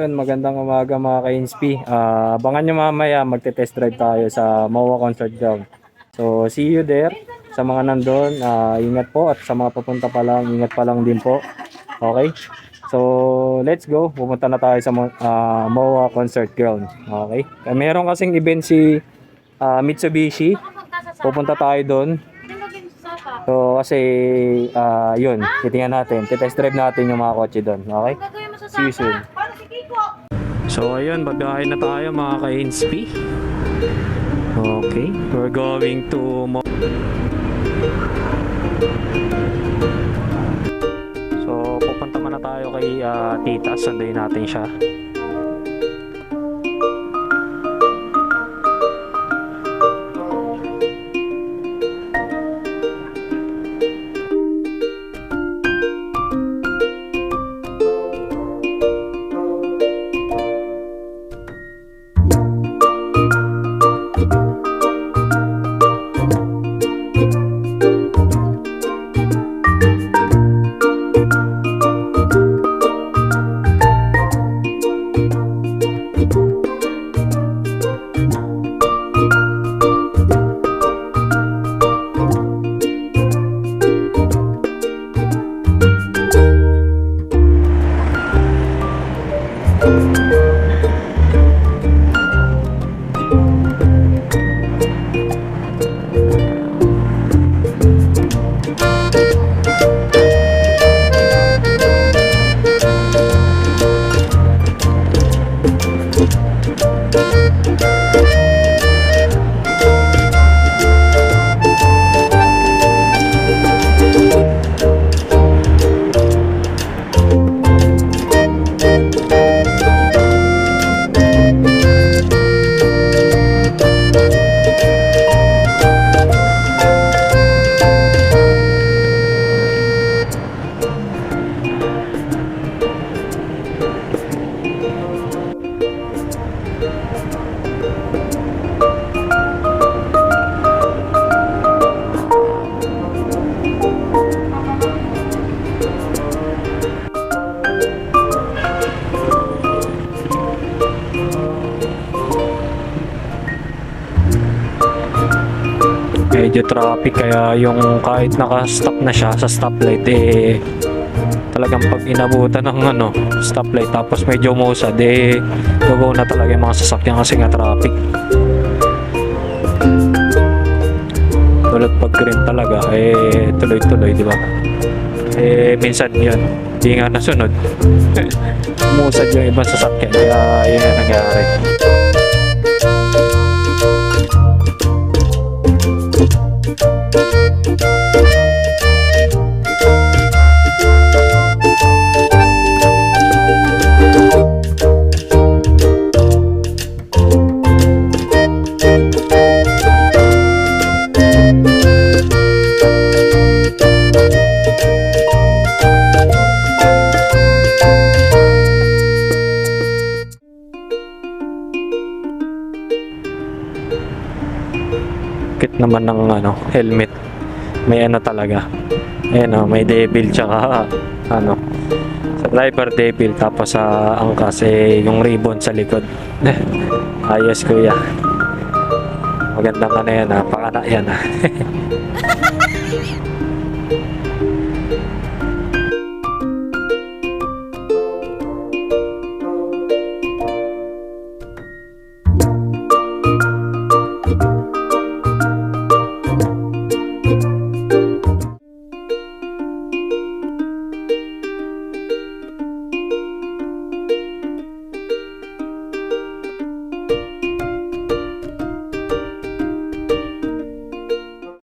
ayun, magandang umaga mga ka-Inspi. Abangan nyo mamaya, magte-test drive tayo sa MOA Concert Ground. So, see you there. Sa mga nandun, ingat po. At sa mga papunta pa lang, ingat pa lang din po. Okay? So, let's go. Pumunta na tayo sa MOA Concert Ground. Okay? Meron kasing event si Mitsubishi. Pupunta tayo doon. So, kasi, yun, titingnan natin. Test drive natin yung mga kotse doon. Okay? See you soon. So, ayun, babiyahe na tayo mga ka-Inspi. Okay, we're going to So, pupunta muna tayo kay Tita. Sunduin natin siya. Medyo traffic kaya yung kahit naka-stop na siya sa stoplight talagang pag inabutan ng stoplight tapos medyo umusad gugaw na talaga yung mga sasakyan kasi nga traffic. Tulad pag green talaga tuloy-tuloy, di ba? Minsan yun di nga nasunod. Umusad yung ibang sasakyan kaya yun yung nangyari. Naman ng helmet may talaga may devil tsaka sa driver devil tapos sa angkas yung ribbon sa likod. Ayos kuya, magandang yan pakana yan.